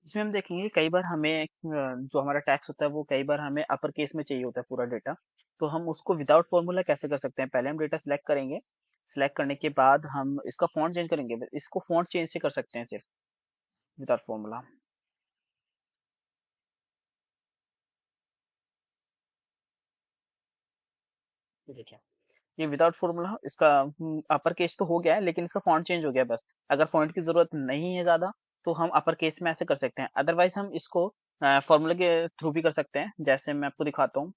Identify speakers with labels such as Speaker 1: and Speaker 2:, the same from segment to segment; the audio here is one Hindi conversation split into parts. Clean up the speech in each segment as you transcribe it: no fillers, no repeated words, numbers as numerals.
Speaker 1: इसमें हम देखेंगे कई बार हमें जो हमारा टैक्स होता है वो कई बार हमें अपर केस में चाहिए होता है पूरा डेटा। तो हम उसको विदाउट फॉर्मूला कैसे कर सकते हैं? पहले हम डेटा सिलेक्ट करेंगे। सिलेक्ट करने के बाद हम इसका फॉन्ट चेंज करेंगे। इसको फॉन्ट चेंज से कर सकते हैं सिर्फ विदाउट फॉर्मूला। देखिए, ये विदाउट फॉर्मूला इसका अपर केस तो हो गया है, लेकिन इसका फॉन्ट चेंज हो गया बस। अगर फॉन्ट की जरूरत नहीं है ज्यादा तो हम अपर केस में ऐसे कर सकते हैं। अदरवाइज हम इसको फॉर्मूले के थ्रू भी कर सकते हैं, जैसे मैं आपको दिखाता हूँ।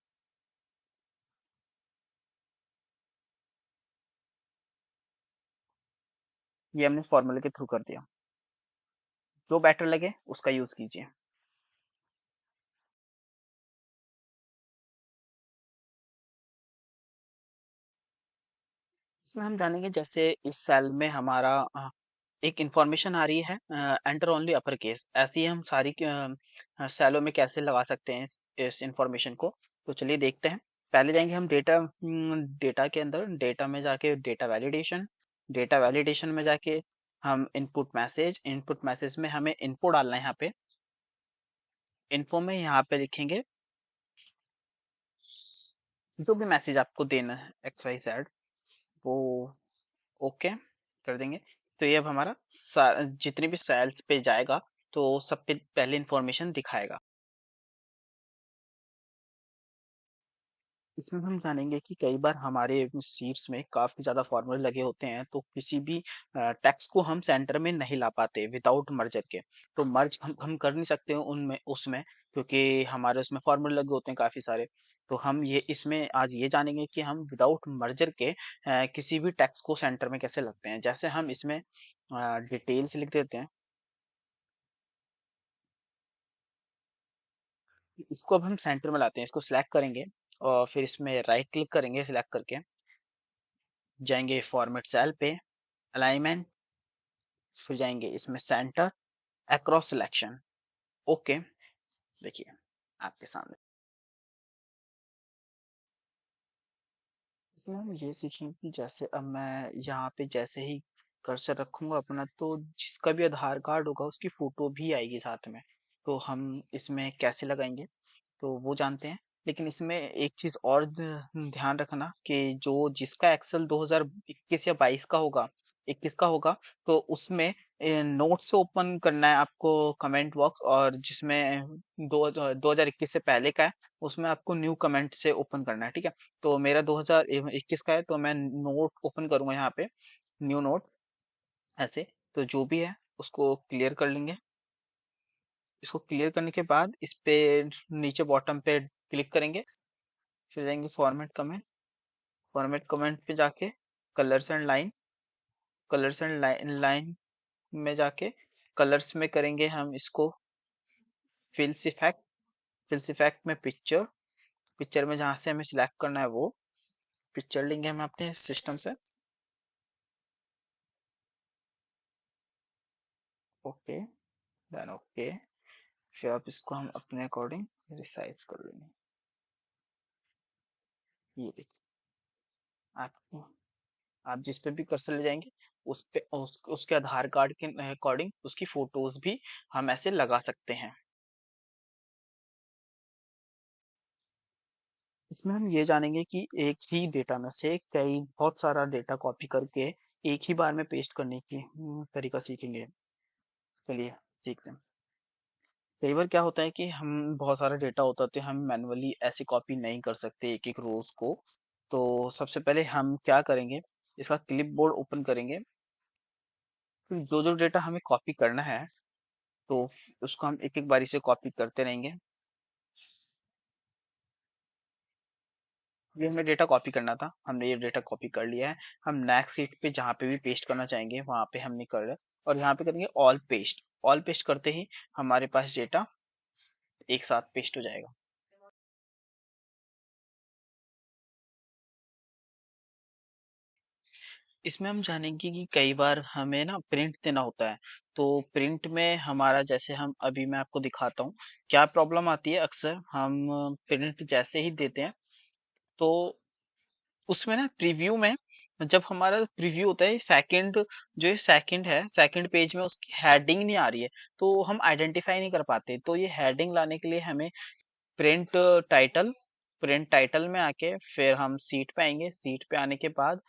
Speaker 1: ये हमने फॉर्मूले के थ्रू कर दिया। जो बेटर लगे उसका यूज कीजिए। इसमें हम जानेंगे, जैसे इस सेल में हमारा एक इंफॉर्मेशन आ रही है, एंटर ओनली अपर केस। ऐसी हम सारी सेलों में कैसे लगा सकते हैं इस इंफॉर्मेशन को। तो चलिए देखते हैं। पहले जाएंगे हम डेटा के अंदर। डेटा में जाके डेटा वैलिडेशन में जाके हम इनपुट मैसेज में हमें इन्फो डालना है। यहाँ पे इन्फो में यहाँ पे लिखेंगे जो भी मैसेज आपको देना है, एक्स वाई जेड, वो ओके कर देंगे। तो ये अब हमारा जितने भी सेल्स पे जाएगा तो सब पे पहले इंफॉर्मेशन दिखाएगा। इसमें हम जानेंगे कि कई बार हमारे शीट्स में काफी ज्यादा फॉर्मूले लगे होते हैं, तो किसी भी टेक्स्ट को हम सेंटर में नहीं ला पाते विदाउट मर्जर के। तो मर्ज हम कर नहीं सकते उनमें उसमें, क्योंकि हमारे उसमें फॉर्मूले लगे होते हैं काफी सारे। तो हम ये इसमें आज ये जानेंगे कि हम विदाउट मर्जर के किसी भी टेक्स्ट को सेंटर में कैसे लगते हैं। जैसे हम इसमें डिटेल्स लिख देते हैं। इसको अब हम सेंटर में लाते हैं। इसको सिलेक्ट करेंगे और फिर इसमें राइट क्लिक करेंगे सिलेक्ट करके। जाएंगे फॉर्मेट सेल पे, अलाइनमेंट, फिर जाएंगे इसमें सेंटर, अक्रॉस सिलेक्शन। ओके, देखिए आपके सामने। इसमें हम ये सीखेंगे कि जैसे अब मैं यहाँ पे जैसे ही कर्सर रखूंगा अपना, तो जिसका भी आधार कार्ड होगा उसकी फोटो भी आएगी साथ में। तो हम इसमें कैसे लगाएंगे तो वो जानते हैं। लेकिन इसमें एक चीज और ध्यान रखना कि जो जिसका एक्सेल 2021 या 22 का होगा, 21 का होगा, तो उसमें नोट से ओपन करना है आपको कमेंट बॉक्स। और जिसमें 2021 से पहले का है उसमें आपको न्यू कमेंट से ओपन करना है। ठीक है, तो मेरा 2021 का है तो मैं नोट ओपन करूंगा यहाँ पे, न्यू नोट ऐसे। तो जो भी है उसको क्लियर कर लेंगे। इसको क्लियर करने के बाद इस पे नीचे बॉटम पे क्लिक करेंगे। फिर जाएंगे फॉर्मेट कमेंट पे जाके colours and line, colours and line में जाके कलर्स में करेंगे हम इसको फिल्स इफेक्ट। फिल्स इफेक्ट में पिक्चर, पिक्चर में जहां से हमें सिलेक्ट करना है वो पिक्चर लेंगे हम अपने सिस्टम से। Okay, then okay. फिर अब इसको हम अपने अकॉर्डिंग रिसाइज कर लेंगे। ये देखिए, आप आप जिस पे भी कर्सर ले जाएंगे उस पे उसके आधार कार्ड के अकॉर्डिंग उसकी फोटोज भी हम ऐसे लगा सकते हैं। इसमें हम ये जानेंगे कि एक ही डेटा में से कई बहुत सारा डेटा कॉपी करके एक ही बार में पेस्ट करने की तरीका सीखेंगे। चलिए सीखते हैं। कई बार क्या होता है कि हम बहुत सारा डेटा होता है तो हम मैन्युअली ऐसे कॉपी नहीं कर सकते एक एक रोज को। तो सबसे पहले हम क्या करेंगे, इसका क्लिप बोर्ड ओपन करेंगे। फिर जो जो डेटा हमें कॉपी करना है तो उसको हम एक एक बारी से कॉपी करते रहेंगे। ये हमें डेटा कॉपी करना था, हमने ये डेटा कॉपी कर लिया है। हम नेक्स्ट सीट पे जहाँ पे भी पेस्ट करना चाहेंगे वहां पे हमने कर लिया। और यहाँ पे करेंगे ऑल पेस्ट। ऑल पेस्ट करते ही हमारे पास डेटा एक साथ पेस्ट हो जाएगा। इसमें हम जानेंगे कि कई बार हमें ना प्रिंट देना होता है। तो प्रिंट में हमारा जैसे हम अभी मैं आपको दिखाता हूँ क्या प्रॉब्लम आती है। अक्सर हम प्रिंट जैसे ही देते हैं तो उसमें ना प्रीव्यू में जब हमारा प्रीव्यू होता है सेकंड, जो ये सेकंड है, सेकंड पेज में उसकी हेडिंग नहीं आ रही है, तो हम आइडेंटिफाई नहीं कर पाते। तो ये हेडिंग लाने के लिए हमें प्रिंट टाइटल, प्रिंट टाइटल में आके फिर हम सीट पे आएंगे। सीट पे आने के बाद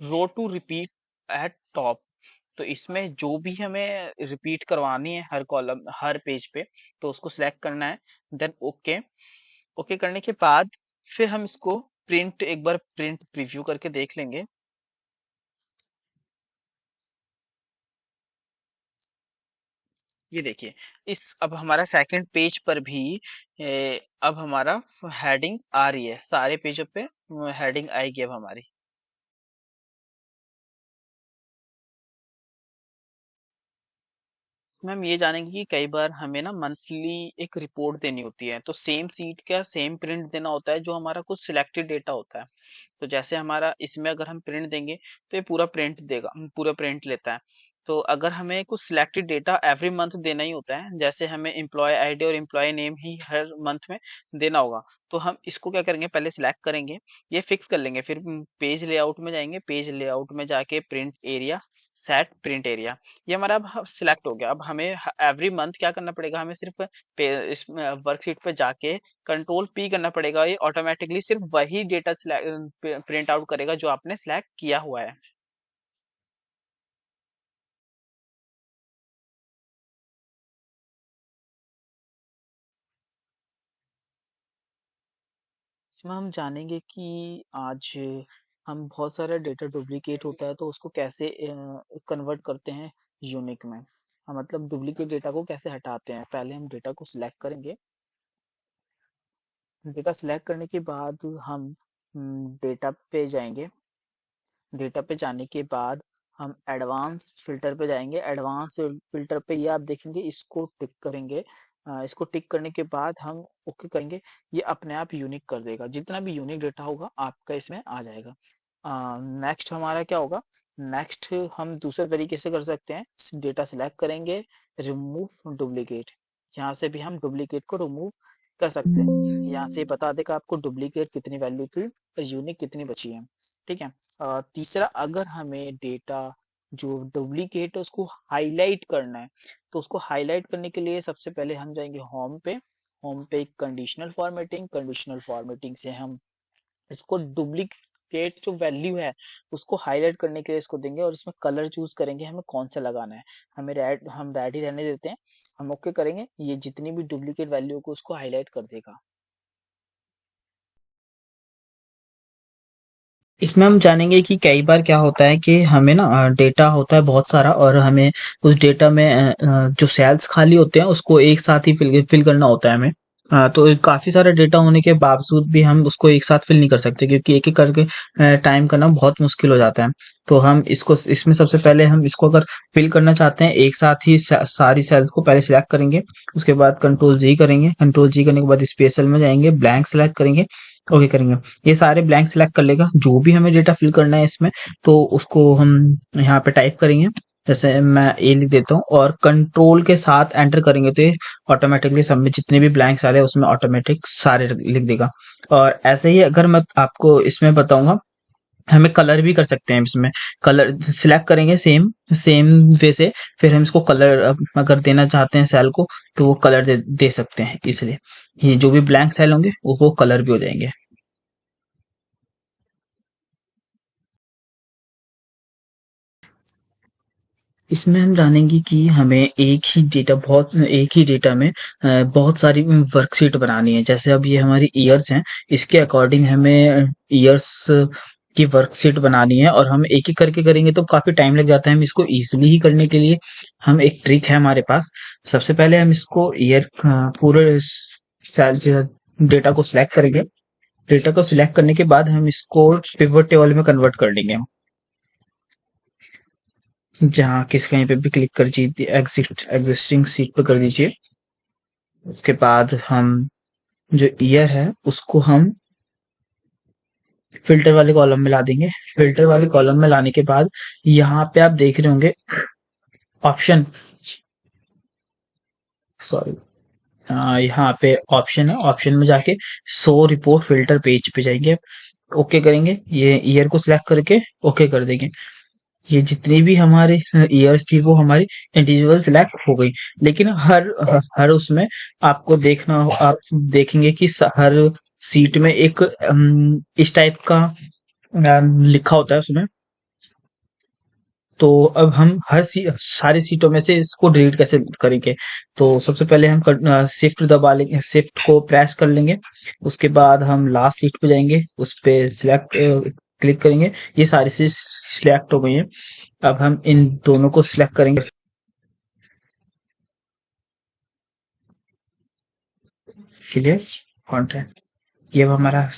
Speaker 1: रो टू रिपीट एट टॉप, तो इसमें जो भी हमें रिपीट करवानी है हर कॉलम, हर पेज पे, तो उसको सिलेक्ट करना है। देन ओके, ओके करने के बाद फिर हम इसको प्रिंट, एक बार प्रिंट प्रीव्यू करके देख लेंगे। ये देखिए, इस अब हमारा सेकंड पेज पर भी अब हमारा हेडिंग आ रही है, सारे पेजों पे हेडिंग आएगी अब हमारी। इसमें हम ये जानेंगे कि कई बार हमें ना मंथली एक रिपोर्ट देनी होती है, तो सेम सीट का सेम प्रिंट देना होता है जो हमारा कुछ सिलेक्टेड डेटा होता है। तो जैसे हमारा इसमें अगर हम प्रिंट देंगे तो ये पूरा प्रिंट देगा, पूरा प्रिंट लेता है। तो अगर हमें कुछ सिलेक्टेड डेटा एवरी मंथ देना ही होता है, जैसे हमें एम्प्लॉय आईडी और एम्प्लॉय नेम ही हर मंथ में देना होगा, तो हम इसको क्या करेंगे, पहले सिलेक्ट करेंगे, ये फिक्स कर लेंगे, फिर पेज लेआउट में जाएंगे, पेज लेआउट में जाके print area, set print area, ये हमारा अब सिलेक्ट हो गया। अब हमें एवरी मंथ क्या करना पड़ेगा, हमें सिर्फ इस वर्कशीट पे जाके कंट्रोल पी करना पड़ेगा, ये ऑटोमेटिकली सिर्फ वही डेटा प्रिंट आउट करेगा जो आपने सिलेक्ट किया हुआ है। इसमें हम जानेंगे कि आज हम बहुत सारा डेटा डुप्लीकेट होता है तो उसको कैसे कन्वर्ट करते हैं यूनिक में। मतलब डुप्लीकेट डेटा को कैसे हटाते हैं। पहले हम डेटा को सिलेक्ट करेंगे। डेटा सिलेक्ट करने के बाद हम डेटा पे जाएंगे। डेटा पे जाने के बाद हम एडवांस फिल्टर पे जाएंगे। एडवांस फिल्टर पे ये आप देखेंगे, इसको टिक करेंगे। इसको टिक करने के बाद हम ओके करेंगे। ये अपने आप यूनिक कर देगा, जितना भी यूनिक डेटा होगा आपका इसमें आ जाएगा। नेक्स्ट हमारा क्या होगा, नेक्स्ट हम दूसरे तरीके से कर सकते हैं। डेटा सिलेक्ट करेंगे, रिमूव डुप्लीकेट, यहाँ से भी हम डुप्लीकेट को रिमूव कर सकते हैं। यहाँ से बता देगा आपको डुप्लीकेट कितनी वैल्यू थी और यूनिक कितनी बची है। ठीक है। तीसरा, अगर हमें डेटा जो डुप्लीकेट है उसको हाईलाइट करना है, तो उसको हाईलाइट करने के लिए सबसे पहले हम जाएंगे होम पे। होम पे कंडीशनल फॉर्मेटिंग, कंडीशनल फॉर्मेटिंग से हम इसको डुप्लीकेट जो वैल्यू है उसको हाईलाइट करने के लिए इसको देंगे, और इसमें कलर चूज करेंगे हमें कौन सा लगाना है। हमें रेड, हम रेड ही रहने देते हैं। हम ओके करेंगे, ये जितनी भी डुप्लीकेट वैल्यू को उसको हाईलाइट कर देगा। इसमें हम जानेंगे कि कई बार क्या होता है कि हमें ना डेटा होता है बहुत सारा, और हमें उस डेटा में जो सेल्स खाली होते हैं उसको एक साथ ही फिल करना होता है हमें। तो काफी सारा डेटा होने के बावजूद भी हम उसको एक साथ फिल नहीं कर सकते, क्योंकि एक एक करके टाइम करना बहुत मुश्किल हो जाता है। तो हम इसको, इसमें सबसे पहले हम इसको अगर फिल करना चाहते हैं एक साथ ही सारी सेल्स को पहले सिलेक्ट करेंगे। उसके बाद कंट्रोल जी करेंगे। कंट्रोल जी करने के बाद स्पेशल में जाएंगे, ब्लैंक सिलेक्ट करेंगे, ओके करेंगे। ये सारे ब्लैंक सिलेक्ट कर लेगा। जो भी हमें डेटा फिल करना है इसमें, तो उसको हम यहाँ पे टाइप करेंगे। जैसे मैं ए लिख देता हूँ और कंट्रोल के साथ एंटर करेंगे तो ये ऑटोमेटिकली सब में जितने भी ब्लैंक्स आ रहे हैं उसमें ऑटोमेटिक सारे लिख देगा। और ऐसे ही अगर मैं आपको इसमें बताऊंगा, हमें कलर भी कर सकते हैं इसमें। कलर सिलेक्ट करेंगे सेम सेम वे से, फिर हम इसको कलर अगर देना चाहते हैं सेल को, तो वो कलर दे सकते हैं। इसलिए ये जो भी ब्लैंक सेल होंगे वो कलर भी हो जाएंगे। इसमें हम जानेंगे कि हमें एक ही डेटा में बहुत सारी वर्कशीट बनानी है। जैसे अब ये हमारी ईयर्स हैं, इसके अकॉर्डिंग हमें ईयर्स की वर्कशीट बनानी है, और हम एक एक करके करेंगे तो काफी टाइम लग जाता है। हम इसको इजीली ही करने के लिए हम एक ट्रिक है हमारे पास। सबसे पहले हम इसको ईयर पूरे डेटा को सिलेक्ट करेंगे। डेटा को सिलेक्ट करने के बाद हम इसको पिवट टेबल में कन्वर्ट कर लेंगे। जहाँ किस कहीं पे भी क्लिक कर दीजिए, एग्जिस्टिंग सीट पे कर दीजिए। उसके बाद हम जो ईयर है उसको हम फिल्टर वाले कॉलम में ला देंगे। फिल्टर वाले कॉलम में लाने के बाद यहाँ पे आप देख रहे होंगे ऑप्शन, सॉरी, यहाँ पे ऑप्शन है। ऑप्शन में जाके शो रिपोर्ट फिल्टर पेज पे जाएंगे। ओके करेंगे, ये ईयर को सिलेक्ट करके ओके कर देंगे। ये जितनी भी हमारे ईयर्स थी वो हमारी इंडिविजुअल सिलेक्ट हो गई। लेकिन हर उसमें आपको देखना आप देखेंगे कि हर सीट में एक इस टाइप का लिखा होता है उसमें। तो अब हम सारी सीटों में से इसको डिलीट कैसे करेंगे? तो सबसे पहले हम शिफ्ट दबा लेंगे, शिफ्ट को प्रेस कर लेंगे। उसके बाद हम लास्ट सीट पे जाएंगे, उस पे सिलेक्ट क्लिक करेंगे। ये सारी सीट सिलेक्ट हो गई हैं। अब हम इन दोनों को सिलेक्ट करेंगे। क्लियर? कॉन्ट्रैक्ट, ये अब हमारा